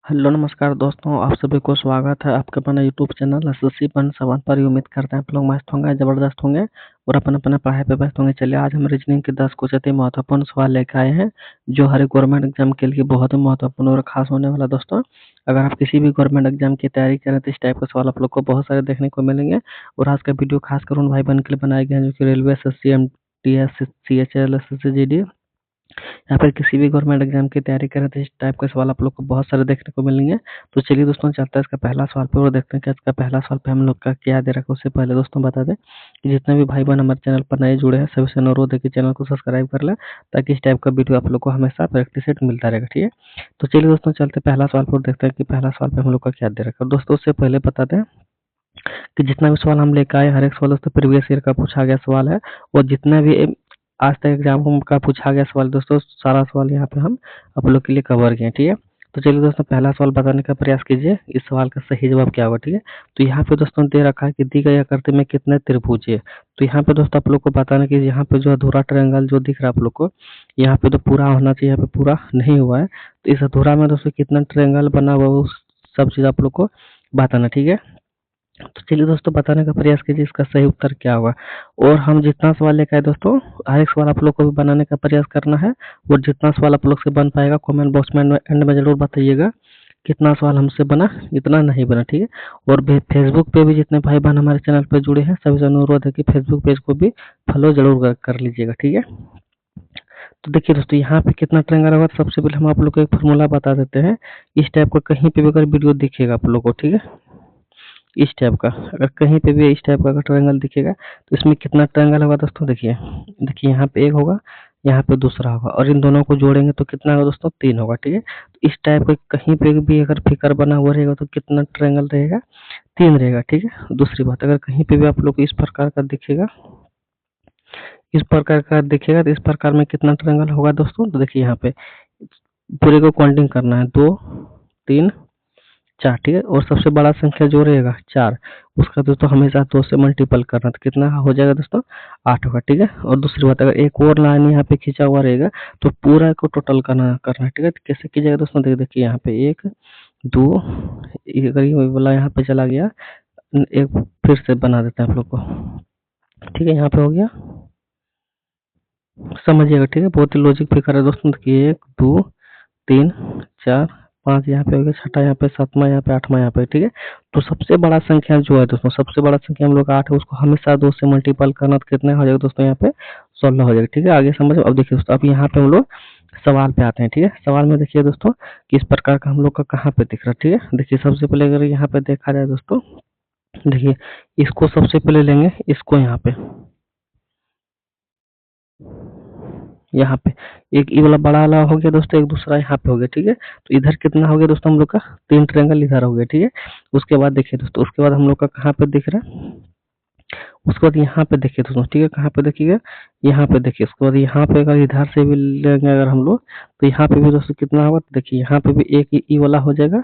Hello नमस्कार दोस्तों, आप सभी को स्वागत है आपके अपना यूट्यूब चैनल एसएससी पन सवाल पर। उम्मीद करते हैं आप लोग मस्त होंगे, ज़बरदस्त होंगे और अपना पढ़ाई पे व्यस्त होंगे। चलिए आज हम रीजनिंग के 10 कुछ अति महत्वपूर्ण सवाल लेकर आए हैं जो हर गवर्नमेंट एग्जाम के लिए बहुत ही महत्वपूर्ण और खास होने वाला। दोस्तों अगर आप किसी भी गवर्नमेंट एग्जाम की तैयारी कर रहे हैं तो इस टाइप के सवाल आप लोग को बहुत सारे देखने को मिलेंगे। और आज का वीडियो खासकर उन भाई बहन के लिए बनाए गए हैं जो कि railway SSC, MTS, CHL, SSC, या फिर किसी भी गवर्नमेंट एग्जाम की तैयारी कर रहे थे। इस टाइप के सवाल आप लोग को बहुत सारे देखने को मिलेंगे। तो चलिए दोस्तों चलते हैं इसका पहला सवाल पे और देखते हैं कि इसका पहला सवाल पे हम लोग का क्या दे रखा है। उससे पहले दोस्तों बता दें कि जितने भी भाई बहन हमारे चैनल पर नए जुड़े हैं सभी से अनुरोध है कि चैनल को सब्सक्राइब कर लें ताकि इस टाइप का वीडियो आप लोग को हमेशा प्रैक्टिस सेट मिलता रहेगा। ठीक है, तो चलिए दोस्तों चलते पहला सवाल पर देखते हैं कि पहला सवाल पे हम लोग का क्या दे रखा है। दोस्तों उससे पहले बता दें कि जितना भी सवाल हम लेकर आए हर एक सवाल दोस्तों प्रीवियस ईयर का पूछा गया सवाल है। और जितना भी आज तक एग्जाम का पूछा गया सवाल दोस्तों सारा सवाल यहाँ पे हम आप लोग के लिए कवर किए। ठीक है, तो चलिए दोस्तों पहला सवाल बताने का प्रयास कीजिए। इस सवाल का सही जवाब क्या होगा। ठीक है, तो यहाँ पे दोस्तों दे रखा है कि दी गई आकृति में कितने त्रिभुज है। तो यहाँ पे दोस्तों आप लोग को बताना कि यहाँ पे जो अधूरा ट्रायंगल जो दिख रहा है आप लोग को, यहाँ पे तो पूरा होना चाहिए, यहाँ पे पूरा नहीं हुआ है। तो इस अधूरा में दोस्तों कितना ट्रायंगल बना हुआ है वो सब चीज आप लोग को बताना। ठीक है, तो चलिए दोस्तों बताने का प्रयास कीजिए इसका सही उत्तर क्या होगा। और हम जितना सवाल लेकर आए दोस्तों हर एक सवाल आप लोग को भी बनाने का प्रयास करना है। और जितना सवाल आप लोग से बन पाएगा कमेंट बॉक्स में एंड में जरूर बताइएगा कितना सवाल हमसे बना इतना नहीं बना। ठीक है, और फेसबुक पे भी जितने भाई बहन हमारे चैनल पे जुड़े हैं सभी से अनुरोध है कि फेसबुक पेज को भी फॉलो जरूर कर लीजिएगा। ठीक है, तो देखिए दोस्तों यहाँ पे कितना ट्रायंगल होगा। तो सबसे पहले हम आप लोग को एक फॉर्मूला बता देते हैं। इस टाइप का कहीं पे भी अगर वीडियो दिखेगा आप लोग को, ठीक है, इस टाइप का अगर कहीं पे भी इस टाइप का अगर ट्रायंगल दिखेगा तो इसमें कितना ट्रायंगल होगा दोस्तों। देखिए देखिए यहाँ पे एक होगा, यहाँ पे दूसरा होगा और इन दोनों को जोड़ेंगे तो कितना होगा दोस्तों, 3 होगा। ठीक है, तो इस टाइप का कहीं पे भी अगर फिगर बना हुआ रहेगा तो कितना ट्रायंगल रहेगा, 3 रहेगा। ठीक है, दूसरी बात अगर कहीं पे भी आप लोग को इस प्रकार का दिखेगा, इस प्रकार का दिखेगा तो इस प्रकार में कितना ट्रायंगल होगा दोस्तों। तो देखिए यहाँ पे पूरे को काउंटिंग करना है, 2 3 4। ठीक है, और सबसे बड़ा संख्या जो रहेगा 4 उसका दोस्तों हमेशा 2 से मल्टीपल करना। तो कितना हो जाएगा दोस्तों, 8 होगा। ठीक है, और दूसरी बात अगर एक और लाइन यहाँ पे खींचा हुआ रहेगा तो पूरा को टोटल करना है। ठीक है, तो कैसे कीजिएगा दोस्तों, देखिए यहाँ पे 1 2 अगर ये वाला यहाँ पे चला गया, एक फिर से बना देते हैं आप लोग को। ठीक है, यहाँ पे हो गया, समझिएगा। ठीक है, बहुत ही लॉजिक फिगर है दोस्तों। देखिए 1 2 3 4 5 यहाँ पे हो गया, छठा यहाँ पे, सातवां यहाँ पे, आठवां यहाँ पे। ठीक है, तो सबसे बड़ा संख्या जो है दोस्तों, सबसे बड़ा संख्या हम लोग का 8 है, उसको हमेशा 2 से मल्टीपल करना तो कितना हो जाएगा दोस्तों, यहाँ पे 16 हो जाएगा। ठीक है, आगे समझो। अब देखिए दोस्तों अब यहाँ पे हम लोग सवाल पे आते हैं। ठीक है, सवाल में देखिए दोस्तों किस प्रकार का हम लोग का कहाँ पे दिख रहा है। ठीक है, देखिए सबसे पहले अगर यहाँ पे देखा जाए दोस्तों, देखिए इसको सबसे पहले लेंगे, इसको यहाँ पे एक ये वाला बड़ा वाला हो गया दोस्तों, एक दूसरा यहाँ पे हो गया। ठीक है, तो इधर कितना हो गया दोस्तों हम लोग का, 3 ट्रायंगल इधर हो गया। ठीक है, उसके बाद देखिए दोस्तों, उसके बाद हम लोग का कहाँ पे दिख रहा है, उसके बाद यहाँ पे देखिए दोस्तों। ठीक है, कहाँ पे देखिएगा, यहाँ पे देखिए। उसके बाद यहाँ पे अगर इधर से भी लेंगे अगर हम लोग तो यहाँ पे भी दोस्तों कितना होगा, तो देखिए यहाँ पे भी एक ई वाला हो जाएगा,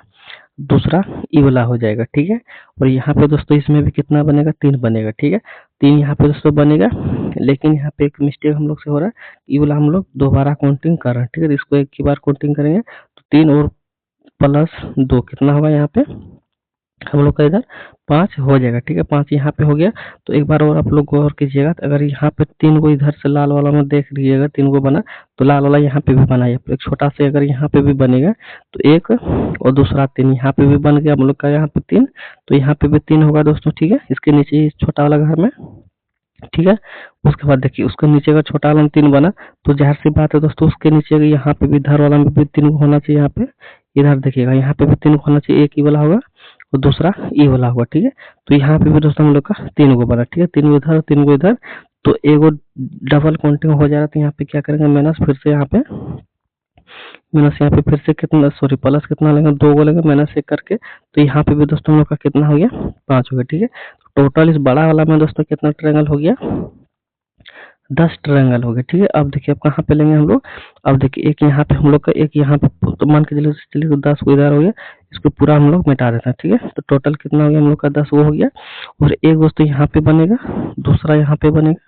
दूसरा ई वाला हो जाएगा। ठीक है, और यहाँ पे दोस्तों इसमें भी कितना बनेगा, 3 बनेगा। ठीक है, 3 यहाँ पे दोस्तों बनेगा, लेकिन यहाँ पे एक मिस्टेक हम लोग से हो रहा है, ई वाला हम लोग दोबारा काउंटिंग कर रहे हैं। ठीक है, तो इसको एक ही बार काउंटिंग करेंगे तो 3 और प्लस 2 कितना होगा, यहाँ पे हम लोग का इधर 5 हो जाएगा। ठीक है, 5 यहाँ पे हो गया। तो एक बार और आप लोग गौर कीजिएगा, तो अगर यहाँ पे 3 को इधर से लाल वाला में देख लीजिएगा, 3 को बना तो लाल वाला यहाँ पे भी बना है, एक छोटा से अगर यहाँ पे भी बनेगा तो एक और दूसरा 3 यहाँ पे भी बन गया हम लोग का, यहाँ पे 3 तो यहाँ पे भी 3 होगा दोस्तों। ठीक है, इसके नीचे छोटा वाला घर में। ठीक है, उसके बाद देखिए उसके नीचे का छोटा वाला में 3 बना तो जाहिर सी बात है दोस्तों उसके नीचे यहाँ पे भी इधर वाला में भी 3 होना चाहिए। यहाँ पे इधर देखिएगा यहाँ पे भी 3 होना चाहिए, एक ही वाला होगा और दूसरा ई वाला होगा। ठीक है, तो यहाँ पे भी दोस्तों हम लोग का 3 को बना। ठीक है, 3 को इधर 3 को इधर, तो एगो डबल काउंटिंग हो जा रहा है। तो यहाँ पे क्या करेंगे, माइनस फिर से यहाँ पे माइनस, यहाँ पे फिर से कितना सॉरी प्लस कितना लेंगे, 2 को लेंगे माइनस 1 करके। तो यहाँ पे भी दोस्तों हम लोग का कितना हो गया, 5 हो गया। ठीक है, टोटल इस बड़ा वाला में दोस्तों कितना ट्रायंगल हो गया, 10 ट्रायंगल हो गए। ठीक है, अब देखिए अब कहाँ पे लेंगे हम लोग, अब देखिए एक यहाँ पे हम लोग का, एक यहाँ पे, तो मान के चलिए तो 10 को इधर हो गया, इसको पूरा हम लोग मिटा देते हैं। ठीक है, तो टोटल कितना हो गया हम लोग का, 10 वो हो गया। और एक दोस्तों यहाँ पे बनेगा, दूसरा यहाँ पे बनेगा,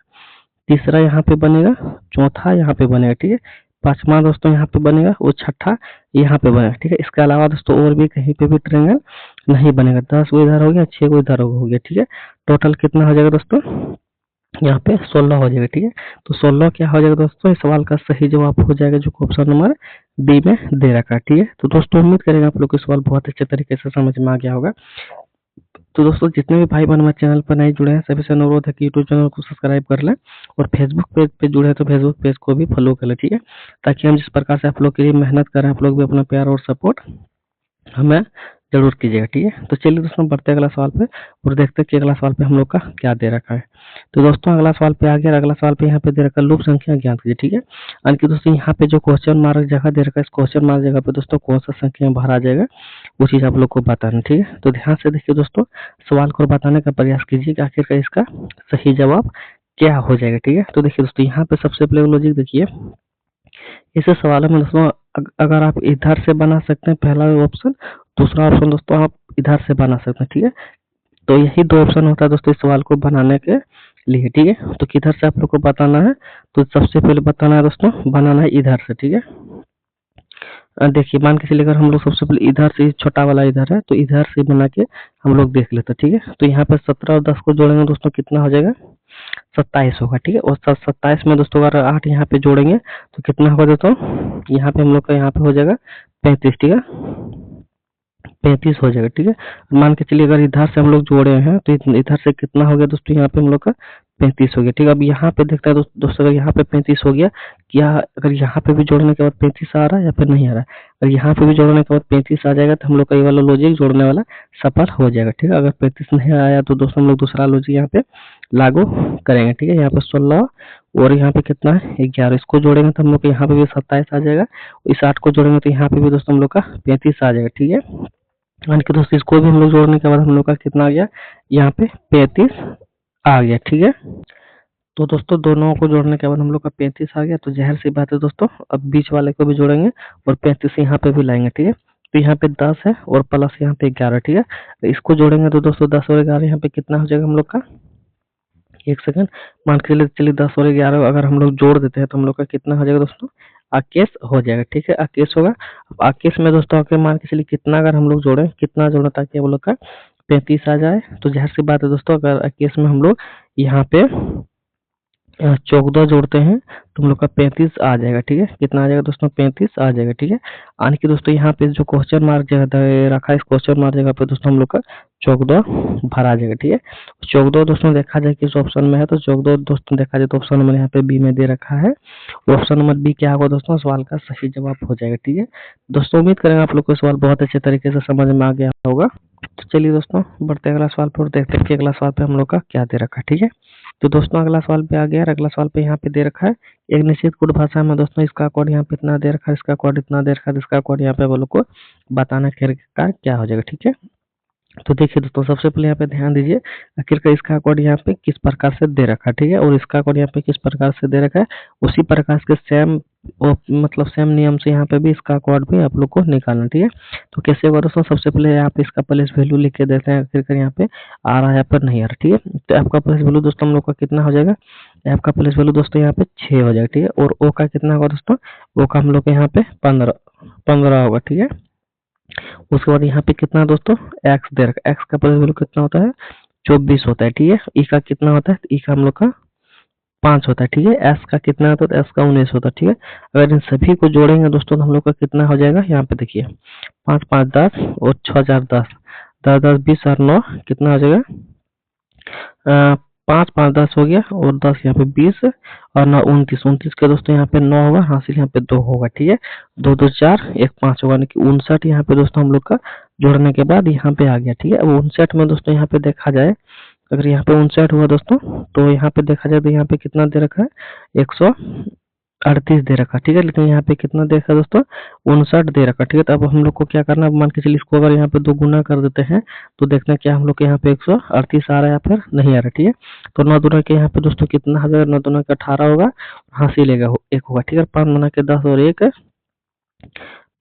तीसरा यहाँ पे बनेगा, चौथा यहाँ पे बनेगा। ठीक है, पांचवा दोस्तों यहाँ पे बनेगा, वो छठा यहाँ पे बनेगा। ठीक है, इसके अलावा दोस्तों और भी कहीं पे भी ट्रायंगल नहीं बनेगा। 10 को इधर हो गया, 6 को इधर हो गया। ठीक है, टोटल कितना हो जाएगा दोस्तों, यहाँ पे 16 हो जाएगा। ठीक है, तो 16 क्या हो जाएगा दोस्तों, इस सवाल का सही जवाब हो जाएगा जो ऑप्शन नंबर बी में दे रखा है। ठीक है, तो दोस्तों उम्मीद करेंगे आप लोग को सवाल बहुत अच्छे तरीके से समझ में आ गया होगा। तो दोस्तों जितने भी भाई बहन हमारे चैनल पर नए जुड़े हैं सभी से अनुरोध है कि यूट्यूब चैनल को सब्सक्राइब कर लें, और फेसबुक पेज पे जुड़े हैं तो फेसबुक पेज को भी फॉलो कर लें। ठीक है, ताकि हम जिस प्रकार से आप लोग के लिए मेहनत कर रहे हैं, आप लोग भी अपना प्यार और सपोर्ट हमें जरूर कीजिएगा। ठीक है, तो चलिए दोस्तों बढ़ते हैं अगला सवाल पे और देखते हैं कि अगला सवाल पे हम लोग का क्या दे रखा है। तो दोस्तों अगला सवाल पे आ गया, अगला सवाल पे यहाँ पे दे रखा है लूप संख्या ज्ञात कीजिए। ठीक है, यानी कि दोस्तों यहाँ पे जो क्वेश्चन मार्क जगह दे रखा है, इस क्वेश्चन मार्क जगह पे दोस्तों कौन सा संख्या बाहर आ जाएगा वो चीज आप लोग को बताना। ठीक है, तो ध्यान से देखिए दोस्तों, सवाल को बताने का प्रयास कीजिए कि आखिरकार इसका सही जवाब क्या हो जाएगा। ठीक है, तो देखिए दोस्तों यहाँ पे सबसे पहले लॉजिक देखिए, इस सवाल में दोस्तों अगर आप इधर से बना सकते हैं पहला ऑप्शन, दूसरा ऑप्शन दोस्तों आप इधर से बना सकते हैं। ठीक है, तो यही दो ऑप्शन होता है दोस्तों इस सवाल को बनाने के लिए। ठीक है, तो किधर से आप लोग को बताना है, तो सबसे पहले बताना है दोस्तों, बनाना है इधर से। ठीक है, देखिए मान के चलिए अगर हम लोग सबसे पहले इधर से, छोटा वाला इधर है तो इधर से बना के हम लोग देख लेते हैं। ठीक है, तो यहाँ पे 17 और 10 को जोड़ेंगे दोस्तों कितना हो जाएगा, 27 होगा। ठीक है, और 27 में दोस्तों अगर 8 यहाँ पे जोड़ेंगे तो कितना होगा दोस्तों, यहाँ पे हम लोग का यहाँ पे हो जाएगा 35। ठीक है, 35 हो जाएगा। ठीक है, मान के चलिए अगर इधर से हम लोग जोड़े हैं तो इधर से कितना हो गया दोस्तों, यहाँ पे हम लोग का 35 हो गया। ठीक है, अब यहाँ पे देखता है दोस्तों अगर यहाँ पे 35 हो गया, क्या अगर यहाँ पे भी जोड़ने के बाद 35 आ रहा है या फिर नहीं आ रहा है। अगर यहाँ पे भी जोड़ने के बाद 35 आ जाएगा तो हम लोग का ये वाला लॉजिक जोड़ने वाला सफल हो जाएगा। ठीक है, अगर 35 नहीं आया तो दोस्तों हम लोग दूसरा लॉजिक यहाँ पे लागू करेंगे। ठीक है, यहाँ पे 16 और यहाँ पे कितना है 11, इसको जोड़ेंगे तो हम लोग यहाँ पे भी 27 आ जाएगा, इस 8 को जोड़ेंगे तो यहाँ पे भी दोस्तों हम लोग का 35 आ जाएगा। ठीक है, यानी कि दोस्तों इसको भी हम लोग जोड़ने के बाद हम लोग का कितना आ गया, यहाँ पे 35 आ गया। ठीक है, तो दोस्तों दोनों को जोड़ने के बाद हम लोग का 35 आ गया, तो जाहिर सी बात है दोस्तों अब बीच वाले को भी जोड़ेंगे और 35 यहाँ पे भी लाएंगे। ठीक है, तो यहाँ पे 10 है और प्लस यहाँ पे 11। ठीक है, इसको जोड़ेंगे तो दोस्तों 10 और 11 यहाँ पे कितना हो जाएगा हम लोग का, एक सेकंड मान के चलिए 10 और 11 अगर हम लोग जोड़ देते हैं तो हम लोग का कितना हो जाएगा दोस्तों, आकेश हो जाएगा। ठीक है, आकेश होगा। अब आकेश में दोस्तों आके मान के चलिए कितना अगर हम लोग जोड़े, कितना जोड़े ताकि हम लोग का 35 आ जाए, तो जाहिर सी बात है दोस्तों अगर आकेश में हम लोग यहाँ पे 14 जोड़ते हैं तो हम लोग का 35 आ जाएगा। ठीक है, कितना आ जाएगा दोस्तों, 35 आ जाएगा। ठीक है, यानी कि दोस्तों यहाँ पे जो क्वेश्चन मार्क जगह रखा है, इस क्वेश्चन मार्क जगह पे दोस्तों हम लोग का 14 भरा जाएगा। ठीक है, 14 दोस्तों देखा जाए किस ऑप्शन में है, तो 14 दोस्तों देखा जाए तो ऑप्शन नंबर यहाँ पे बी में दे रखा है। ऑप्शन नंबर बी क्या होगा दोस्तों, सवाल का सही जवाब हो जाएगा। ठीक है, दोस्तों उम्मीद करेंगे आप लोग को सवाल बहुत अच्छे तरीके से समझ में आ गया होगा। तो चलिए दोस्तों बढ़ते हैं अगला सवाल पर और देखते हैं कि अगला सवाल पे हम लोग का क्या दे रखा है। ठीक है, तो दोस्तों अगला सवाल पे आ गया, अगला सवाल पे यहाँ पे दे रखा है एक निश्चित कोड भाषा में दोस्तों इसका कोड यहाँ पे इतना दे रखा है, इसका कोड इतना दे रखा है, इसका कोड यहाँ पे वो लोग को बताना क्या हो जाएगा। ठीक है, तो देखिए दोस्तों सबसे पहले यहाँ पे ध्यान दीजिए आखिरकार इसका कोड यहाँ पे किस प्रकार से दे रखा है। ठीक है, और इसका कोड यहाँ पे किस प्रकार से दे रखा है, उसी प्रकार के सेम मतलब सेम नियम से यहाँ पे भी इसका कोड भी आप लोग को निकालना। ठीक है, तो कैसे होगा दोस्तों, सबसे पहले यहाँ पे इसका प्लेस वैल्यू लिख के देते हैं आखिरकार यहाँ पे आ रहा है या फिर नहीं आ रहा। ठीक है, तो आपका प्लेस वैल्यू दोस्तों हम लोग का कितना हो जाएगा, आपका प्लेस वैल्यू दोस्तों यहाँ पे 6 हो जाएगा। ठीक है, और ओ का कितना होगा दोस्तों, ओ का हम लोग के यहाँ पे 15 होगा। ठीक है, उसके बाद यहाँ पे कितना दोस्तों एक्स दे रखा है, एक्स का प्लेस वैल्यू कितना होता है 24 होता है। ठीक है, ई का कितना होता है, ई का हम लोग का 5 होता है। ठीक है, एस का कितना होता है, एस का 19 होता है। ठीक है, अगर इन सभी को जोड़ेंगे दोस्तों तो हम लोग का कितना हो जाएगा, यहाँ पे देखिए 5 5 10 और 6 4 10 10 10 20 और 9 कितना हो जाएगा, 5 5 10 हो गया और 10 यहाँ पे 20 और 9 29 29 के दोस्तों यहाँ पे 9 होगा, हासिल यहाँ पे 2 होगा। ठीक है, 2 2 4 1 5 होगा, यानी कि 59 यहाँ पे दोस्तों हम लोग का जोड़ने के बाद यहाँ पे आ गया। ठीक है, अब 59 में दोस्तों यहाँ पे देखा जाए, अगर यहाँ पे 59 हुआ दोस्तों तो यहाँ पे देखा जाए तो यहाँ पे कितना दे रखा है 138 दे रखा। ठीक है, लेकिन यहाँ पे कितना दे रखा है दोस्तों 59 दे रखा। ठीक है, तो अब हम लोग को क्या करना है, मान के चलिए इसको अगर यहाँ पे 2 गुना कर देते हैं तो देखना क्या हम लोग के यहाँ पे 138 आ रहा है या फिर नहीं आ रहा। ठीक है, तो 9 दूना के यहाँ पे दोस्तों कितना आ जाएगा, 9 दूना के 18 होगा, हासिल लेगा 1 होगा। ठीक है, 5 दूना के 10 और 1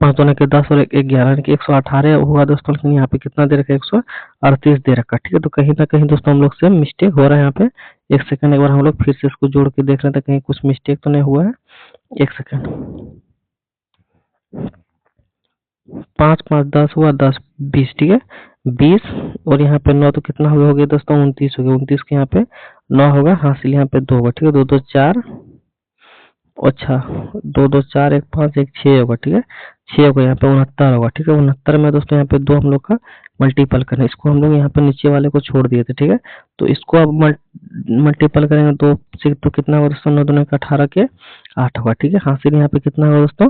5 दूना के 10 और 1 11 यानी कि 118 हुआ दोस्तों, लेकिन यहाँ पे कितना दे रखा है 138 दे रखा। ठीक है, तो कहीं ना कहीं दोस्तों हम लोग से मिस्टेक हो रहा है यहाँ पे, एक सेकंड एक बार हम लोग फिर से इसको जोड़ के देख रहे थे कहीं कुछ मिस्टेक तो नहीं हुआ है। एक सेकेंड, 5 5 10 हुआ, 10 20, ठीक है 20, और यहाँ पे 9 तो कितना हो गया दोस्तों, 29 हो गया। 29 के यहाँ पे 9 होगा, हासिल यहाँ पे 2 होगा, ठीक है 2 2 4, अच्छा 2 2 4 1 5 1 6 होगा, ठीक है 6 होगा, यहाँ पे 69 होगा, ठीक है 69 में दोस्तों यहाँ पे 2 हम लोग का मल्टीपल करें, इसको हम लोग यहाँ पे नीचे वाले को छोड़ दिए थे, ठीक है। तो इसको अब मल्टीपल करेंगे 2 से, तो कितना होगा दोस्तों, 9 दूनी 18 के 8 होगा, ठीक है। हासिल यहाँ पे कितना होगा दोस्तों,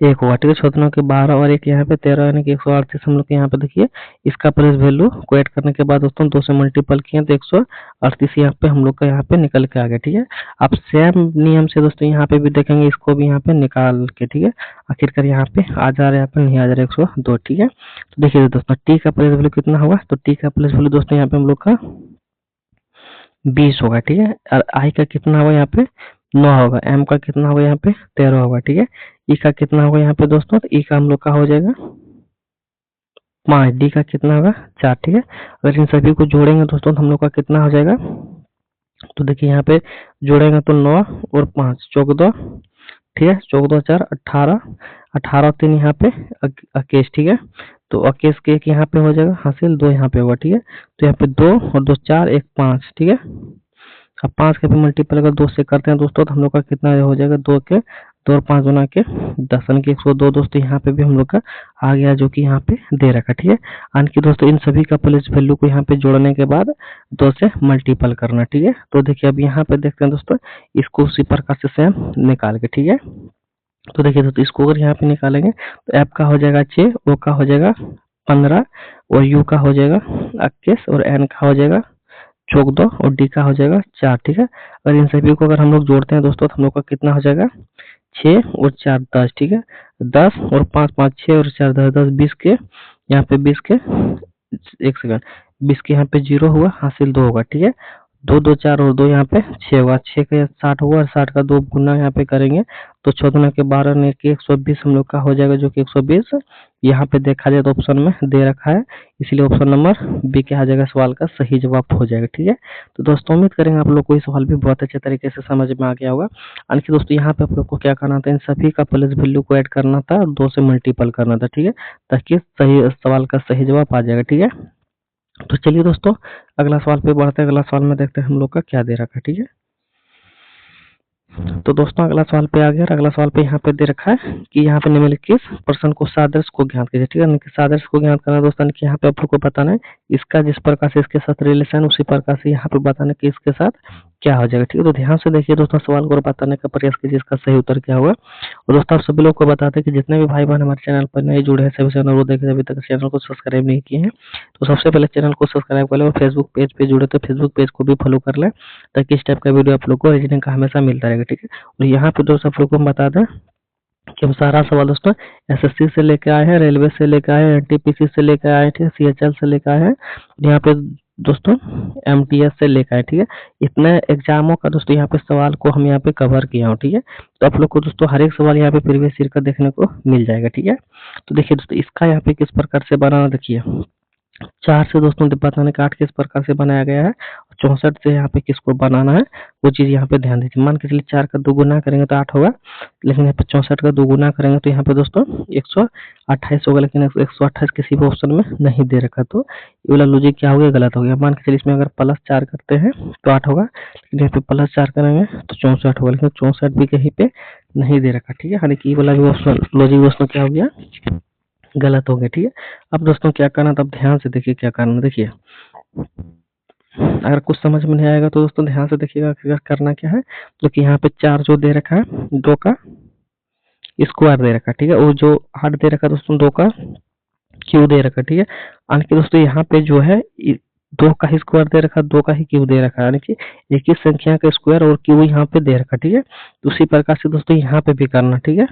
1 होगा, ठीक है। 14 के 12 और 1 यहाँ पे 13, यानी कि 138 हम लोग यहाँ पे देखिए इसका प्लेस वैल्यू को ऐड करने के बाद दोस्तों 2 से मल्टीपल किए तो 138 यहाँ पे हम लोग का यहाँ पे निकल के आ गया, ठीक है। अब सेम नियम से दोस्तों यहाँ पे भी देखेंगे, इसको भी यहाँ पे निकाल के, ठीक है। आखिरकार यहाँ पे आ जा रहा है, यहाँ पे नहीं आ जा रहा है 102, ठीक है। तो देखिए दोस्तों टी का प्लेस वैल्यू कितना होगा, तो टी का प्लेस वैल्यू दोस्तों यहाँ पे हम लोग का 20 होगा, ठीक है। और आई का कितना होगा यहाँ पे 9 होगा, एम का कितना होगा यहाँ पे 13 होगा, ठीक है। ई का कितना होगा यहाँ पे दोस्तों, तो ई का हम लोग का हो जाएगा 5, डी का कितना होगा 4, ठीक है। अगर इन सभी को जोड़ेंगे दोस्तों तो हम लोग का कितना हो जाएगा, तो देखिए यहाँ पे जोड़ेंगे तो 9 और 5 14, ठीक है 14 4 18, 18 3 यहाँ पे 21, ठीक है। तो 21 के एक यहाँ पे हो जाएगा, हासिल 2 यहाँ पे होगा, ठीक है। तो यहाँ पे 2 और 2 4 1 5, ठीक है। अब 5 के भी मल्टीपल अगर 2 से करते हैं दोस्तों तो हम लोग का कितना हो जाएगा, 2 के 2 और 5 गुना के 10, यानी कि 102 दोस्तों यहाँ पे भी हम लोग का आ गया, जो कि यहाँ पे दे रखा, ठीक है। यानी कि दोस्तों इन सभी का प्लेस वैल्यू को यहाँ पे जोड़ने के बाद 2 से मल्टीपल करना, ठीक है। तो देखिए अब यहाँ पे देखते हैं दोस्तों, इसको उसी प्रकार से सेम निकाल के, ठीक है। तो देखिए दोस्तों इसको अगर यहाँ पे निकालेंगे तो एफ का हो जाएगा 6, ओ का हो जाएगा 15, और यू का हो जाएगा 21, और एन का हो जाएगा 14, और डी का हो जाएगा 4, ठीक है। अगर इन सभी को अगर हम लोग जोड़ते हैं दोस्तों तो हम लोग का कितना हो जाएगा, 6 और 4 10, ठीक है। 10 और 5 5 6 और 4 10 10 20 के यहाँ पे 20 के, एक सेकंड, 20 के यहाँ पे 0 हुआ, हासिल 2 होगा, ठीक है। 2 2 4 और 2 यहाँ पे 6 होगा, 6 का 60 हुआ, और 60 का 2 गुना यहाँ पे करेंगे तो 14 के 12 ने 120 हम लोग का हो जाएगा, जो कि 120 यहाँ पे देखा जाए तो ऑप्शन में दे रखा है, इसलिए ऑप्शन नंबर बी के आ जाएगा, सवाल का सही जवाब हो जाएगा, ठीक है। तो दोस्तों उम्मीद करेंगे आप लोग को ये सवाल भी बहुत अच्छे तरीके से समझ में आ गया होगा। आणखी दोस्तों यहाँ पे आप लोग को क्या करना था, इन सभी का प्लेस वैल्यू को ऐड करना था और 2 से मल्टीपल करना था, ठीक है, ताकि सही सवाल का सही जवाब आ जाएगा, ठीक है। तो चलिए दोस्तों अगला सवाल पे बढ़ते हैं। अगला सवाल में देखते हैं हम लोग का क्या दे रखा है, ठीक है। तो दोस्तों अगला सवाल पे आ गया, अगला सवाल पे यहाँ पे दे रखा है कि यहाँ पे निम्नलिखित प्रश्न को सादृश्य को ज्ञात कीजिए, ठीक है। सादृश्य को ज्ञात करना दोस्तों कि यहाँ पे आप लोग को बताना है इसका जिस प्रकार से इसके साथ रिलेशन, उसी प्रकार से यहाँ पे बताना कि इसके साथ क्या हो जाएगा, ठीक है। तो ध्यान से देखिए दोस्तों सवाल को बताने का प्रयास कीजिए, इसका सही उत्तर क्या होगा। और दोस्तों आप सभी लोग को बताते हैं कि जितने भी भाई बहन हमारे चैनल पर नए जुड़े हैं सभी से अनुरोध है कि अभी तक चैनल को सब्सक्राइब नहीं किए हैं तो सबसे पहले चैनल को सब्सक्राइब कर लें, और फेसबुक पेज पे जुड़े तो फेसबुक पेज को भी फॉलो कर लें, ताकि इस टाइप का वीडियो आप लोग को रीजनिंग का हमेशा मिलता रहेगा, ठीक है। और यहाँ पे दोस्तों आप लोग को हम बता दें कि हम सारा सवाल दोस्तों एसएससी से लेके आए हैं, रेलवे से लेके आए हैं, एनटीपीसी से लेके आए हैं, ठीक है, सीएचएल से लेके आए हैं, यहाँ पे दोस्तों एमटीएस से लेकर आए, ठीक है। इतने एग्जामों का दोस्तों यहाँ पे सवाल को हम यहाँ पे कवर किया हूँ, ठीक है। तो आप लोग को दोस्तों हर एक सवाल यहाँ पे प्रीवियस ईयर का देखने को मिल जाएगा, ठीक है। तो देखिए दोस्तों इसका यहाँ पे किस प्रकार से बनाना, देखिए 4 से दोस्तों बताने का 8 किस प्रकार से बनाया गया है, 64 से यहाँ पे किसको बनाना है वो चीज यहाँ पे ध्यान दीजिए। मान के चलिए 4 का 2 गुना करेंगे तो 8 होगा, लेकिन यहाँ पे 64 का 2 गुना करेंगे तो यहाँ पे दोस्तों 128 होगा, लेकिन 128 किसी भी ऑप्शन में नहीं दे रखा, तो ये वाला लॉजिक क्या हो गया, गलत हो गया। मान के चलिए इसमें अगर +4 करते हैं तो 8 होगा, लेकिन यहाँ पे +4 करेंगे तो 64 होगा, लेकिन 64 भी कहीं पे नहीं दे रखा, ठीक है। यानी कि ये वाला भी ऑप्शन लॉजिक दोस्तों क्या हो गया, गलत हो गया, ठीक है। अब दोस्तों क्या करना था, अब ध्यान से देखिए क्या करना, देखिए अगर कुछ समझ में नहीं आएगा तो दोस्तों ध्यान से देखिएगा करना क्या है। तो कि यहाँ पे 4 जो दे रखा है 2 का स्क्वायर दे रखा है, ठीक है, और जो 8 दे रखा है दोस्तों 2 का क्यू दे रखा है, ठीक है। यानी कि दोस्तों यहाँ पे जो है 2 का ही स्क्वायर दे रखा है, 2 का ही क्यू दे रखा है, यानी कि एक ही संख्या का स्क्वायर और क्यू यहाँ पे दे रखा है, ठीक है। तो उसी प्रकार से दोस्तों यहाँ पे भी करना, ठीक है,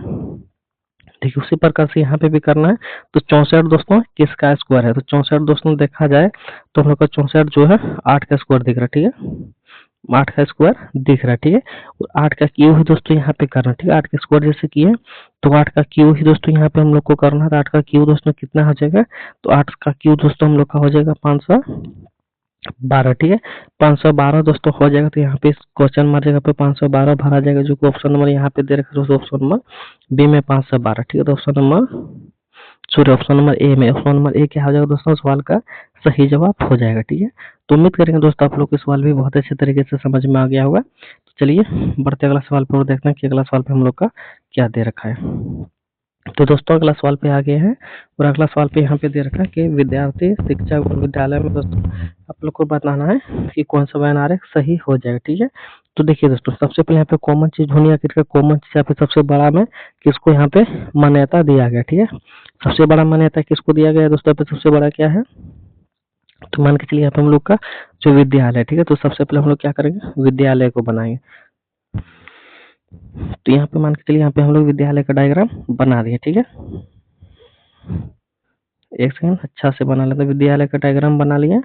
देखिए उसी प्रकार से यहाँ पे भी करना है। तो 64 दोस्तों किसका स्क्वायर है, तो 64 दोस्तों देखा जाए तो हम लोग का 64 जो है 8 का स्क्वायर दिख रहा है, ठीक है, 8 का स्क्वायर दिख रहा है, ठीक है। और 8 का क्यू ही दोस्तों यहाँ पे करना, ठीक है, 8 का स्क्वायर जैसे किए तो 8 का क्यू ही दोस्तों यहाँ पे हम लोग को करना है। तो 8 का क्यू दोस्तों कितना हो जाएगा, तो 8 का क्यू दोस्तों हम लोग का हो जाएगा 12, ठीक है। 512 दोस्तों हो जाएगा, तो यहाँ पे क्वेश्चन मार्क जगह पे 512 भरा जाएगा, जो कि ऑप्शन नंबर यहाँ पे दे रखा है दोस्तों, ऑप्शन नंबर बी में 512, ठीक है। तो ऑप्शन नंबर ए में, ऑप्शन नंबर ए क्या हो जाएगा दोस्तों, सवाल का सही जवाब हो जाएगा, ठीक है। तो उम्मीद करेंगे दोस्तों आप लोग को सवाल भी बहुत अच्छे तरीके से समझ में आ गया होगा। तो चलिए बढ़ते अगला सवाल पर और देखते हैं कि अगला सवाल पे हम लोग का क्या दे रखा है। तो दोस्तों अगला सवाल पे आ गए हैं, और अगला सवाल पे यहाँ पे दे रखा है कि विद्यार्थी शिक्षक और विद्यालय में दोस्तों आप लोग को बताना है कि कौन सा बयान आरेख सही हो जाएगा, ठीक है। तो देखिए दोस्तों, सबसे पहले यहाँ पे कॉमन चीज ढूंढिए, आखिर का कॉमन चीज यहाँ पे सबसे बड़ा में किसको यहाँ पे मान्यता दिया गया, ठीक है। सबसे बड़ा मान्यता किसको दिया गया है दोस्तों, यहाँ पे सबसे बड़ा क्या है, तो मान के चलिए यहाँ पे हम लोग का जो विद्यालय है, ठीक है। तो सबसे पहले हम लोग क्या करेंगे, विद्यालय को बनाएंगे। तो यहाँ पे मान के चलिए यहाँ पे हम लोग विद्यालय का डायग्राम बना दिए, ठीक है। एक सेकंड अच्छा से बना लेते हैं, विद्यालय का डायग्राम बना लिया।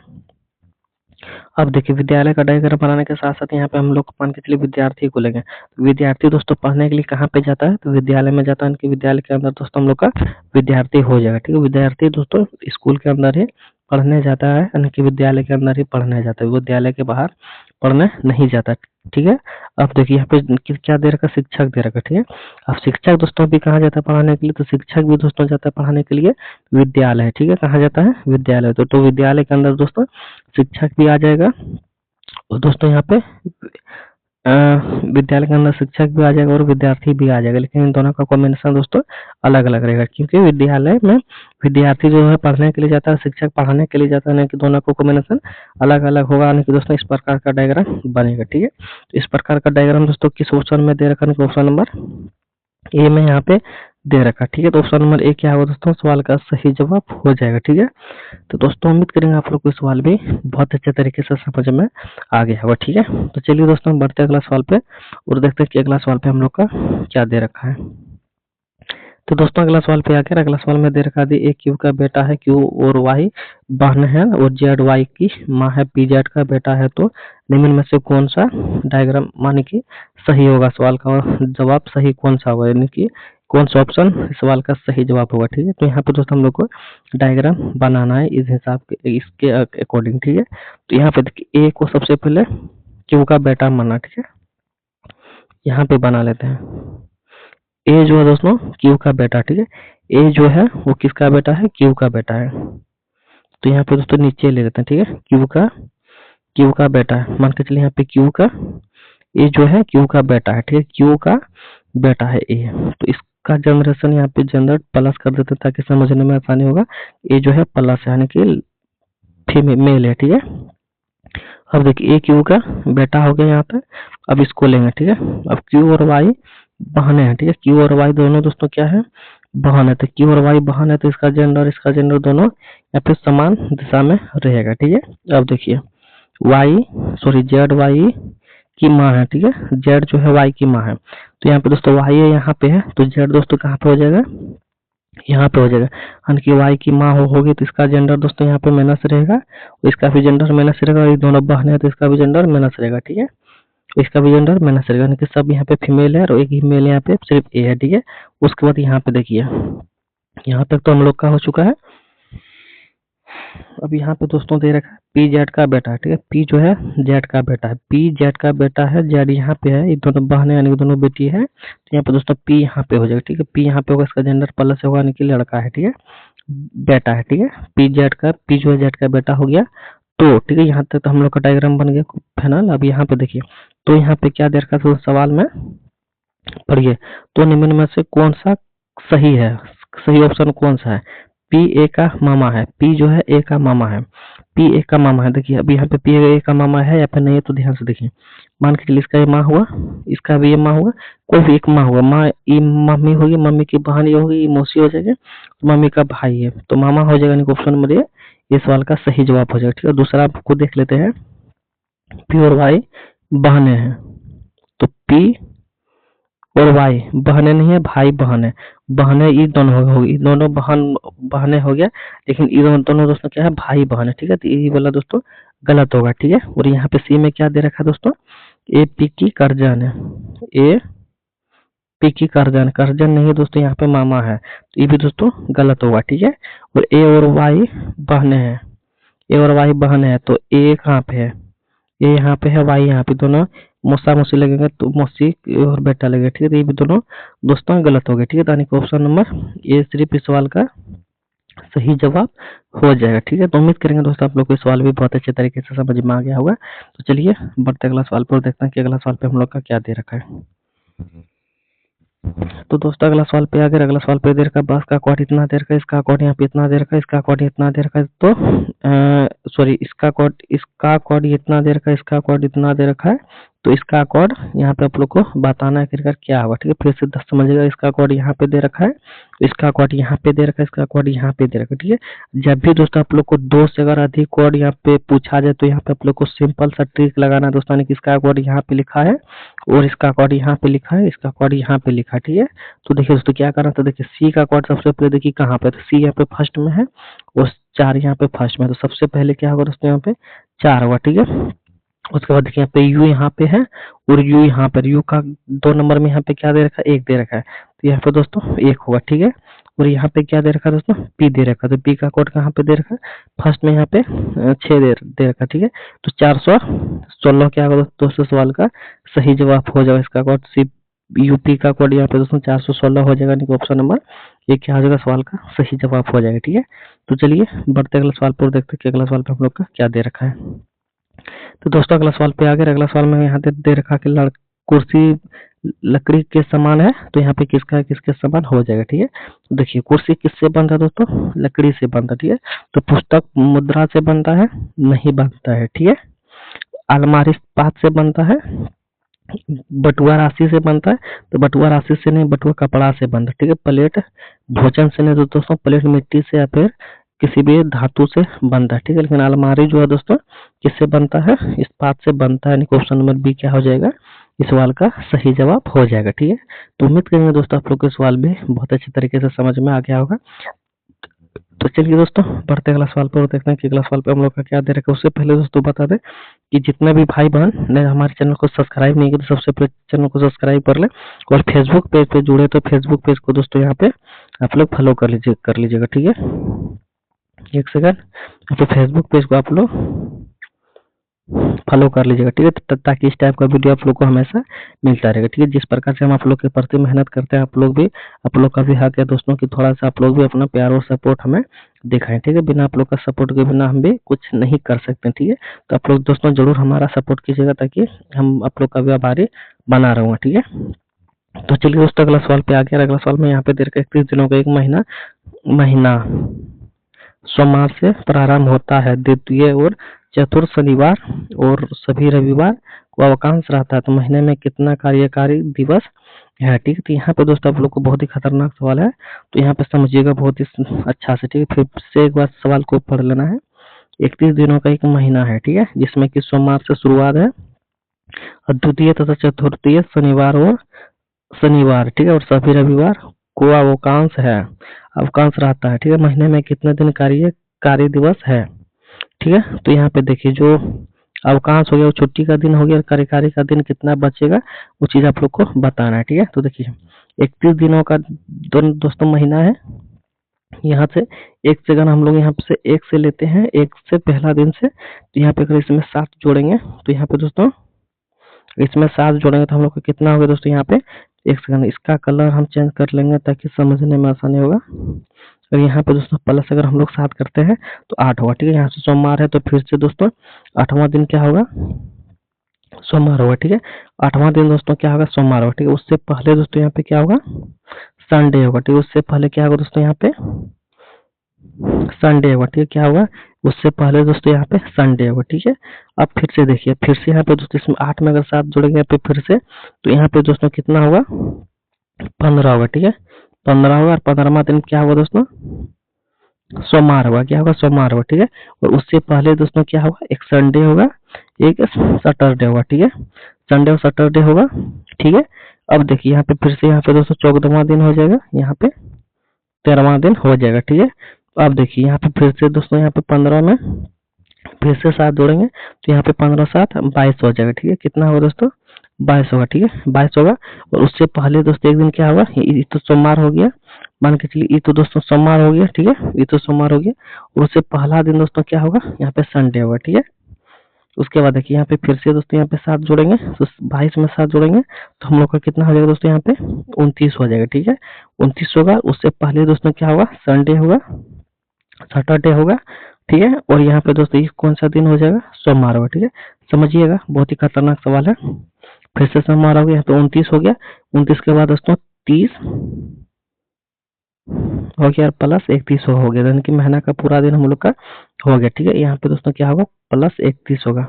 अब देखिए विद्यालय का डायग्राम बनाने के साथ साथ यहाँ पे हम लोग मान के चलिए विद्यार्थी को लेंगे। तो विद्यार्थी दोस्तों पढ़ने के लिए कहाँ पे जाता है, तो विद्यालय में जाता है। कि विद्यालय के अंदर दोस्तों हम लोग का विद्यार्थी हो जाएगा, ठीक है। विद्यार्थी दोस्तों स्कूल के अंदर ही पढ़ने जाता है, यानी कि विद्यालय के अंदर ही पढ़ने जाता है, विद्यालय के बाहर पढ़ने नहीं जाता, ठीक है। अब देखिए यहाँ पे क्या दे रखा, शिक्षक दे रखा, ठीक है। अब शिक्षक दोस्तों भी कहाँ जाता है पढ़ाने के लिए, तो शिक्षक भी दोस्तों जाता है पढ़ाने के लिए विद्यालय, ठीक है। कहाँ जाता है, विद्यालय। तो विद्यालय के अंदर दोस्तों शिक्षक भी आ जाएगा, और दोस्तों यहाँ पे विद्यालय के अंदर शिक्षक भी आ जाएगा और विद्यार्थी भी आ जाएगा, लेकिन इन दोनों का कॉम्बिनेशन दोस्तों अलग अलग रहेगा, क्योंकि विद्यालय में विद्यार्थी जो है पढ़ने के लिए जाता है, शिक्षक पढ़ाने के लिए जाता है, यानी कि दोनों का कॉम्बिनेशन अलग अलग होगा, यानी कि दोस्तों इस प्रकार का डायग्राम बनेगा, ठीक है। तो इस प्रकार का डायग्राम दोस्तों किस ऑप्शन में दे रखा है, ऑप्शन नंबर ए में यहाँ पे दे रखा, ठीक है। तो ऑप्शन नंबर ए क्या होगा दोस्तों, सवाल का सही जवाब हो जाएगा, ठीक है। तो दोस्तों उम्मीद करेंगे आप लोग को सवाल भी बहुत अच्छे तरीके से समझ में आ गया होगा, ठीक है। तो चलिए दोस्तों हम बढ़ते हैं अगला सवाल पे और देखते हैं कि अगला सवाल पे हम लोग का क्या दे रखा है। तो दोस्तों अगला सवाल पे आकर अगला सवाल में दे रखा है, एक क्यू का बेटा है, क्यू और वाई बहन है, और जेड वाई की माँ है, पी जेड का बेटा है। तो निम्न में से कौन सा डायग्राम माने कि सही होगा, सवाल का जवाब सही कौन सा होगा, यानी कि कौन सा ऑप्शन सवाल का सही जवाब होगा, ठीक है। तो यहाँ पे दोस्तों हम लोग को डायग्राम बनाना है इस हिसाब के, इसके अकॉर्डिंग, ठीक है। तो यहाँ पे देखिए ए को सबसे पहले क्यू का बेटा माना, ठीक है। यहाँ पे बना लेते हैं, ए जो है दोस्तों क्यू का बेटा, ठीक है। ए जो है वो किसका बेटा है, क्यू का बेटा है। तो यहाँ पे दोस्तों नीचे ले लेते हैं, ठीक है। क्यू का बेटा है, मान के चलिए यहाँ पे क्यू का, ए जो है क्यू का बेटा है, ठीक है। क्यू का बेटा है ए, तो इसका जनरेशन यहाँ पे जनरल प्लस कर देते हैं ताकि समझने में आसानी होगा। ए जो है प्लस है, यानी कि फीमेल है, ठीक है। अब देखिए ए क्यू का बेटा हो गया यहाँ पे, अब इसको लेंगे, ठीक है। अब क्यू और वाई बहने हैं, ठीक है। क्यू और वाई दोनों दोस्तों क्या है, बहन है। तो क्यू और वाई बहन है, तो इसका जेंडर दोनों यहाँ पे समान दिशा में रहेगा, ठीक है। अब देखिए जेड वाई की माँ है, ठीक है। जेड जो है वाई की माँ है, तो यहाँ पे दोस्तों वाई है यहाँ पे है, तो जेड दोस्तों कहाँ पे हो जाएगा, यहाँ पे हो जाएगा, यानी कि वाई की माँ होगी, तो इसका जेंडर दोस्तों यहाँ पे माइनस रहेगा, इसका भी जेंडर माइनस रहेगा, ये दोनों बहन है तो इसका भी जेंडर माइनस रहेगा, ठीक है। इसका भी जेंडर माइनस रहेगा, यानी कि सब यहाँ पे फीमेल है और एक ही मेल यहाँ पे सिर्फ ए है, ठीक है। उसके बाद यहाँ पे देखिए, यहाँ तक तो हम लोग का हो चुका है। अब यहाँ पे दोस्तों दे रखा है पी जेड का बेटा है, ठीक है। पी जो है जेड का बेटा है, पी जेड का बेटा है, जेड यहाँ पे है, ये दोनों बहन है यानी कि दोनों बेटी है। तो यहाँ पे दोस्तों पी यहाँ पे हो जाएगा, ठीक है। पी यहाँ पे होगा, इसका जेंडर प्लस होगा, यानी कि लड़का है, ठीक है, बेटा है, ठीक है। पी जो है जेड का बेटा हो गया। तो ठीक है, यहाँ तक तो हम लोग का डायग्राम बन गया फाइनल। अब यहाँ पे देखिए, तो यहाँ पे क्या दे रखा था सवाल में, पढ़िए। तो निम्न में से कौन सा सही है, सही ऑप्शन कौन सा है, पी ए का मामा है, पी जो है ए का मामा है, पी ए का मामा है। देखिए अभी यहाँ पे पी ए का मामा है या फिर नहीं है, तो ध्यान से देखिए। मान के चलिए इसका ये माँ हुआ, इसका भी ये माँ हुआ, कोई भी एक माँ हुआ, माँ ये मम्मी होगी, मम्मी की बहन ये होगी, ये मौसी हो जाएगी, मम्मी का भाई है, तो मामा हो जाएगा, नहीं ऑप्शन नंबर ये सवाल का सही जवाब हो जाएगा, ठीक है। दूसरा आपको देख लेते हैं, पी और वाई बहने हैं, तो पी और वाई बहने नहीं है, भाई बहन है, बहने ये दोनों होगी, दोनों बहने हो गया, लेकिन ये दोनों दोस्तों क्या है, भाई बहन है, ठीक है। तो ये वाला दोस्तों गलत होगा, ठीक है। और यहाँ पे सी में क्या दे रखा है दोस्तों, ए पी की करजन है, ए पी की करजन, करजन नहीं है दोस्तों, यहाँ पे मामा है, तो ये भी दोस्तों गलत होगा, ठीक है। और ए और वाई बहने हैं, ए और वाई बहन है, तो ए कहाँ पे है, ए यहाँ पे है, वाई यहाँ पे, दोनों मौसा मौसी लगेंगे तो मौसी और बेटा लगेगा। ठीक है, तो ये भी दोनों दोस्तों गलत हो गए। ठीक है, तो यानी कि ऑप्शन नंबर ए सिर्फ इस सवाल का सही जवाब हो जाएगा। ठीक है, तो उम्मीद करेंगे दोस्तों आप लोग को ये सवाल भी बहुत अच्छे तरीके से समझ में आ गया होगा। तो चलिए बढ़ते अगला सवाल पर, देखते हैं कि अगला सवाल पे हम लोग का क्या दे रखा है। तो दोस्तों अगला सवाल पे आगे, अगला सवाल पे दे रखा है बस का कोड इतना दे रखा है, इसका कोड यहाँ पे इतना दे रखा है, इसका कोड इतना दे रखा है, तो सॉरी इसका कोड इतना दे रखा है, इसका कोड इतना दे रखा है, तो इसका कोड यहाँ पे आप लोग को बताना है कि क्या होगा। ठीक है, फिर से समझिएगा, इसका कोड यहाँ पे दे रखा है, इसका कोड यहाँ पे दे रखा है, इसका कोड यहाँ पे दे रखा है। ठीक है, जब भी दोस्तों आप लोग को दो से अगर अधिक कोड यहाँ पे पूछा जाए तो यहाँ पे आप लोग को सिंपल सा ट्रिक लगाना है दोस्तों, कि इसका कोड यहाँ पे लिखा है और इसका कोड यहाँ पे लिखा है, इसका कोड यहाँ पे लिखा है। ठीक है, तो देखिए दोस्तों क्या करना था, देखिए सी का कोड सबसे पहले देखिए कहाँ पे, तो सी यहाँ पे फर्स्ट में है और 4 यहाँ पे फर्स्ट में है, तो सबसे पहले क्या होगा दोस्तों, यहाँ पे 4 होगा। ठीक है, उसके बाद देखिए यहाँ पे यू यहाँ पे है और यू यहाँ पर, यू का 2 नंबर में यहाँ पे क्या दे रखा है, 1 दे रखा है, तो यहाँ पे दोस्तों 1 होगा। ठीक है, और यहाँ पे क्या दे रखा है दोस्तों, पी दे रखा है, तो पी का कोड कहाँ पे दे रखा है, फर्स्ट में यहाँ पे 6 दे रखा है। ठीक है, तो 416 क्या होगा दोस्तों, सवाल का सही जवाब हो जाएगा। इसका कोड सी यूपी का कोड यहाँ पे दोस्तों 416 हो जाएगा, नहीं ऑप्शन नंबर ये क्या हो जाएगा, सवाल का सही जवाब हो जाएगा। ठीक है, तो चलिए बढ़ते अगला सवाल पर, देखते हैं कि अगला सवाल पे हम लोग का क्या दे रखा है। तो दोस्तों अगला सवाल पे आ गए, अगला सवाल में यहाँ दे रखा कि कुर्सी लकड़ी के समान है, तो यहाँ पे किसका किसके समान हो जाएगा। ठीक है, तो देखिए कुर्सी किससे बनता है दोस्तों, लकड़ी से बनता है। ठीक है, तो पुस्तक मुद्रा से बनता है, नहीं बनता है। ठीक है, अलमारी पात से बनता है, बटुआ राशि से बनता है, तो बटुआ राशि से नहीं, बटुआ कपड़ा से बनता है। ठीक है, प्लेट भोजन से नहीं तो दोस्तों, प्लेट मिट्टी से या फिर किसी भी धातु से बनता है। ठीक है, लेकिन अलमारी जो है दोस्तों किससे बनता है, इस्पात से बनता है, यानी ऑप्शन नंबर बी क्या हो जाएगा, इस सवाल का सही जवाब हो जाएगा। ठीक है, तो उम्मीद करेंगे दोस्तों आप लोग को सवाल भी बहुत अच्छे तरीके से समझ में आ गया होगा। तो चलिए दोस्तों बढ़ते अगला सवाल पर, देखते हैं कि अगला सवाल पे हम लोग का क्या दे रखा है। उससे पहले दोस्तों बता दें कि जितने भी भाई बहन ने हमारे चैनल को सब्सक्राइब नहीं किया तो सबसे पहले चैनल को सब्सक्राइब कर लें, और फेसबुक पेज पे जुड़े तो फेसबुक पेज को दोस्तों यहाँ पे आप लोग फॉलो कर लीजिएगा। ठीक है, एक सेकंड, यहाँ पे फेसबुक पेज को आप लोग फॉलो कर लीजिएगा। ठीक है, ताकि इस टाइप का वीडियो आप लोग को हमेशा मिलता रहेगा। ठीक है, जिस प्रकार से हम आप लोग के प्रति मेहनत करते हैं, आप लोग का भी हक है दोस्तों कि थोड़ा सा आप लोग भी अपना प्यार और सपोर्ट हमें दिखाएं। ठीक है, बिना आप लोग का सपोर्ट के बिना हम भी कुछ नहीं कर सकते। ठीक है, तो आप लोग दोस्तों जरूर हमारा सपोर्ट कीजिएगा ताकि हम आप लोग का भी आभारी बना रहूँगा। ठीक है, तो चलिए दोस्तों अगला सवाल पे आ गया। अगला सवाल में यहाँ पे दे रखा है 31 दिनों का एक महीना सोमवार से प्रारंभ होता है, द्वितीय और चतुर्थ शनिवार और सभी रविवार को अवकाश रहता है, तो महीने में कितना कार्यकारी दिवस है। ठीक है, तो यहाँ पे दोस्तों आप लोग को बहुत ही खतरनाक सवाल है, तो यहाँ पे समझिएगा बहुत ही अच्छा से। ठीक है, फिर से एक बार सवाल को पढ़ लेना है। 31 दिनों का एक महीना है, ठीक है, जिसमें कि सोमवार से शुरुआत है और द्वितीय तथा चतुर्थीय शनिवार ठीक है, और सभी रविवार को अवकाश रहता है। ठीक है, महीने में कितने दिन कार्य दिवस है। ठीक है, तो यहाँ पे देखिए जो अवकाश हो गया वो छुट्टी का दिन हो गया, और कार्यकारी का दिन कितना बचेगा वो चीज आप लोग को बताना है। ठीक है, तो देखिए 31 दिनों का दोस्तों महीना है, यहाँ से एक से अगर हम लोग यहाँ से एक से लेते हैं, एक से पहला दिन से, तो यहाँ पे अगर इसमें 7 जोड़ेंगे तो यहाँ पे दोस्तों इसमें 7 जोड़ेंगे तो हम लोग को कितना होगा दोस्तों, यहाँ पे एक सेकंड इसका कलर हम चेंज कर लेंगे ताकि समझने में आसानी होगा। और यहाँ पे दोस्तों प्लस अगर हम लोग 7 करते हैं तो 8 होगा। ठीक है, यहाँ से सोमवार है तो फिर से दोस्तों 8वां दिन क्या होगा, सोमवार होगा। ठीक है, 8वां दिन दोस्तों क्या होगा, सोमवार होगा। ठीक है, उससे पहले दोस्तों यहाँ पे क्या होगा, संडे होगा। ठीक है, उससे पहले क्या होगा दोस्तों, यहाँ पे संडे होगा। ठीक है, क्या होगा उससे पहले दोस्तों यहाँ पे संडे होगा। ठीक है, अब फिर से देखिए, फिर से यहाँ पे दोस्तों इसमें 8 में अगर 7 जोड़ेंगे यहाँ पे फिर से, तो यहाँ पे दोस्तों कितना होगा, 15 होगा। ठीक है, 15 होगा, और 15वां दिन क्या होगा दोस्तों, सोमवार होगा। क्या होगा, सोमवार होगा। ठीक है, और उससे पहले दोस्तों क्या होगा, एक संडे होगा, एक सैटरडे होगा। ठीक है, संडे और सैटरडे होगा। ठीक है, अब देखिए यहाँ पे फिर से यहाँ पे दोस्तों 14वां दिन हो जाएगा, यहाँ पे 13वां दिन हो जाएगा। ठीक है, अब देखिए यहाँ पे फिर से दोस्तों यहाँ पे 15 में फिर से 7 जोड़ेंगे तो यहाँ पे 15 7 22 हो जाएगा। ठीक है, कितना होगा दोस्तों, 22 होगा। ठीक है, 22 होगा, और उससे पहले दोस्तों एक दिन क्या होगा, ये तो सोमवार हो गया, मान के चलिए ये तो दोस्तों सोमवार हो गया, ठीक है, ये तो सोमवार हो गया, और उससे पहला दिन दोस्तों क्या होगा, यहाँ पे संडे होगा, ठीक है। उसके बाद देखिए यहाँ पे फिर से दोस्तों यहाँ पे 7 जोड़ेंगे, तो 22 में 7 जोड़ेंगे तो हम लोग का कितना हो जाएगा दोस्तों, यहाँ पे 29 हो जाएगा, ठीक है। 29 होगा, उससे पहले दोस्तों क्या होगा, संडे होगा, सैटरडे होगा, ठीक है। और यहाँ पे दोस्तों ये कौन सा दिन हो जाएगा, सोमवार होगा, ठीक है। समझिएगा, बहुत ही खतरनाक सवाल है। फिर से सोमवार हो गया, यहाँ पे 29 हो गया, 29 के बाद दोस्तों 30 हो गया, प्लस 31 हो गया, यानी कि महीना का पूरा दिन हम लोग का हो गया, ठीक है। यहाँ पे दोस्तों क्या होगा, प्लस 31 होगा,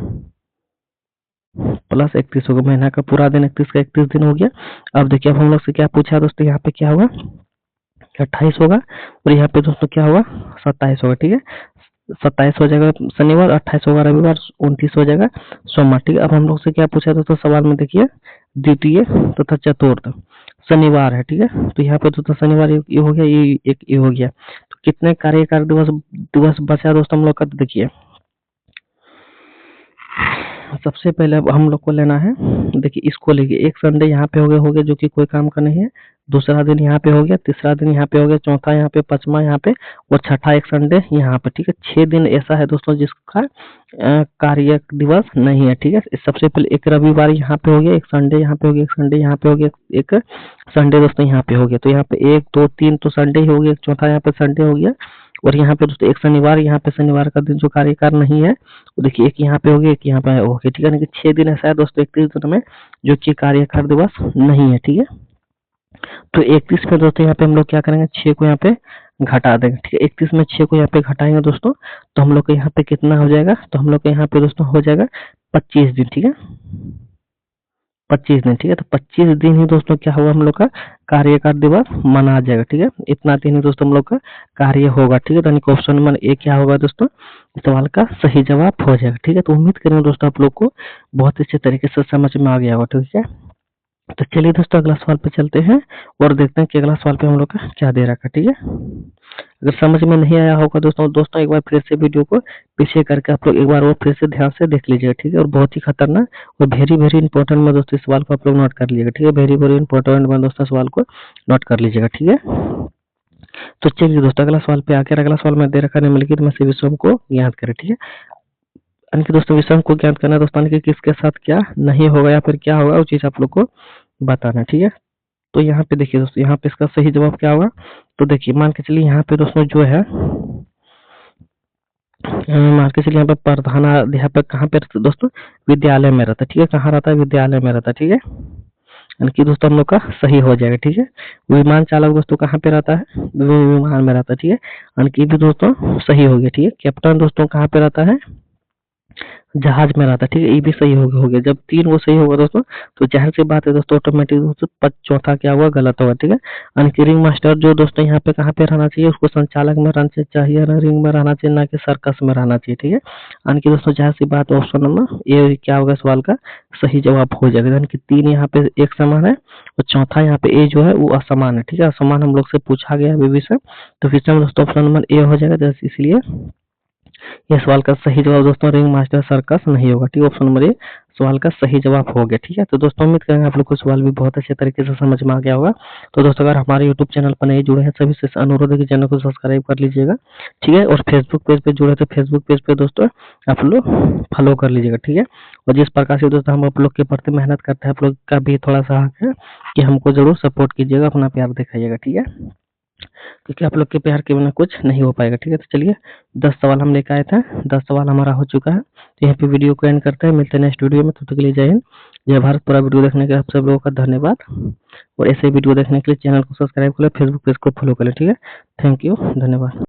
प्लस 31 होगा, महीना का पूरा दिन 31 का 31 दिन हो गया। अब देखिए अब हम लोग से क्या पूछा है दोस्तों, यहाँ पे क्या होगा, 28 होगा, और यहाँ पे दोस्तों क्या होगा, 27 होगा, ठीक है। 27 हो जाएगा शनिवार, 28 होगा रविवार, 29 हो जाएगा सोमवार, ठीक है। अब हम लोग से क्या पूछा दोस्तों सवाल में, देखिए द्वितीय तथा चतुर्थ शनिवार है, ठीक है। तो यहाँ पे दोस्तों शनिवार ये हो गया, ये एक ये हो गया, तो कितने कार्यकार दिवस दिवस बचा दोस्तों हम लोग का, तो देखिए सबसे पहले अब हम लोग को लेना है, देखिए इसको लेके एक संडे यहाँ पे हो गया जो कि कोई काम का नहीं है, दूसरा दिन यहाँ पे हो गया, तीसरा दिन यहाँ पे हो गया, चौथा यहाँ पे, पांचवा यहाँ पे, और छठा एक संडे यहाँ पे, ठीक है। 6 दिन ऐसा है दोस्तों जिसका कार्य दिवस नहीं है, ठीक है। सबसे पहले एक रविवार यहाँ पे हो गया, एक संडे यहाँ पे हो गया, एक संडे यहाँ पे हो गया, एक संडे दोस्तों यहाँ पे हो गया, तो यहाँ पे 1 2 3 तो संडे ही हो गया, चौथा यहाँ पे संडे हो गया, और यहाँ पे दोस्तों एक शनिवार, यहाँ पे शनिवार का दिन जो कार्यकार नहीं है, तो देखिए एक यहाँ पे हो गया, एक यहाँ पे हो गया, ठीक है। 6 दिन ऐसा है दोस्तों 31 दिन में जो कि कार्यकार दिवस नहीं है, ठीक है। तो 31 में दोस्तों यहाँ पे हम लोग क्या करेंगे, 6 को यहाँ पे घटा देंगे, ठीक है। 31 में 6 को यहाँ पे घटाएंगे दोस्तों, तो हम लोग को यहाँ पे कितना हो जाएगा, तो हम लोग को यहाँ पे दोस्तों हो जाएगा 25 दिन, ठीक है, 25 दिन, ठीक है। तो 25 दिन ही दोस्तों क्या होगा, हम लोग का कार्यकार दिवस मना जाएगा, ठीक है। इतना दिन ही दोस्तों हम लोग का कार्य होगा, ठीक है। तो यानी ऑप्शन नंबर ए क्या होगा दोस्तों, इस सवाल का सही जवाब हो जाएगा, ठीक है। तो उम्मीद करेंगे दोस्तों आप लोग को बहुत अच्छे तरीके से समझ में आ गया होगा, ठीक है। तो चलिए दोस्तों अगला सवाल पे चलते हैं और देखते हैं कि अगला सवाल पे हम लोग का क्या दे रखा है, ठीक है। अगर समझ में नहीं आया होगा दोस्तों एक बार फिर से वीडियो को पीछे करके आप लोग एक बार और फिर से ध्यान से देख लीजिएगा, ठीक है। और बहुत ही खतरनाक और वेरी वेरी इंपॉर्टेंट में दोस्तों इस सवाल को आप लोग नोट कर लीजिएगा, ठीक है। वेरी वेरी इंपॉर्टेंट में दोस्तों सवाल को नोट कर लीजिएगा, ठीक है। तो चलिए दोस्तों अगला सवाल पे आकर अगला सवाल में दे रखा निम्नलिखित में से विषयों को ज्ञात करें, ठीक है। यानी कि दोस्तों विषयों को ज्ञात करना है दोस्तों, यानी कि किसके साथ क्या नहीं होगा या फिर क्या होगा वो चीज आप लोग को बताना है, ठीक है। तो यहाँ पे देखिए दोस्तों, यहाँ पे इसका सही जवाब क्या होगा, तो देखिए मान के चलिए यहाँ पे दोस्तों जो है मान के चलिए यहाँ पे प्रधानाध्यापक कहाँ पे रहता है दोस्तों, विद्यालय में रहता है, ठीक है। कहाँ रहता है, विद्यालय में रहता है, ठीक है। यानी कि दोस्तों हम लोग का सही हो जाएगा, ठीक है। विमान चालक दोस्तों कहाँ पे रहता है, विमान में रहता है, ठीक है। यानी कि भी दोस्तों सही हो गया, ठीक है। कैप्टन दोस्तों कहाँ पे रहता है, जहाज में रहता है, ठीक है। ये भी सही हो गया। जब 3 वो सही होगा दोस्तों तो जाहिर सी बात है दोस्तों ऑटोमेटिक दोस्तों चौथा क्या होगा, गलत होगा, ठीक है। यानी कि रिंग मास्टर जो दोस्तों यहाँ पे कहाँ पे रहना चाहिए, उसको संचालक में रहना चाहिए, रिंग में रहना चाहिए, ना कि सर्कस में रहना चाहिए, ठीक है। यानी कि दोस्तों जाहिर सी बात ऑप्शन नंबर ये क्या होगा सवाल का सही जवाब हो जाएगा। यानी कि 3 यहाँ पे एक समान है और चौथा यहाँ पे ए जो है वो असमान है, ठीक है। असमान हम लोग से पूछा गया है विषय, तो विषय में दोस्तों ऑप्शन नंबर ए हो जाएगा, इसलिए ये सवाल का सही जवाब दोस्तों रिंग मास्टर सर्कस नहीं होगा, ठीक है। ऑप्शन नंबर ए सवाल का सही जवाब हो गया, ठीक है। तो दोस्तों उम्मीद करेंगे आप लोग को सवाल भी बहुत अच्छे तरीके से समझ में आ गया होगा। तो दोस्तों अगर हमारे यूट्यूब चैनल पर नहीं जुड़े हैं सभी से अनुरोध है कि चैनल को सब्सक्राइब कर लीजिएगा, ठीक है। और फेसबुक पेज पे जुड़े तो फेसबुक पेज पे दोस्तों आप लोग फॉलो कर लीजिएगा, ठीक है। और जिस प्रकार से दोस्तों हम आप लोग के प्रति मेहनत करते हैं, आप लोग का भी थोड़ा सा हक है कि हमको जरूर सपोर्ट कीजिएगा, अपना प्यार दिखाइएगा, ठीक है। क्योंकि आप लोग के प्यार के बिना कुछ नहीं हो पाएगा, ठीक है। तो चलिए 10 सवाल हम लेकर आए थे, 10 सवाल हमारा हो चुका है। तो यहाँ पे वीडियो को एंड करते हैं, मिलते हैं नेक्स्ट वीडियो में। तब तक के लिए जय हिंद, जय भारत। पूरा वीडियो देखने के लिए आप सब लोगों का धन्यवाद, और ऐसे वीडियो देखने के लिए चैनल को सब्सक्राइब कर लें, फेसबुक पेज को फॉलो कर लें, ठीक है। थैंक यू, धन्यवाद।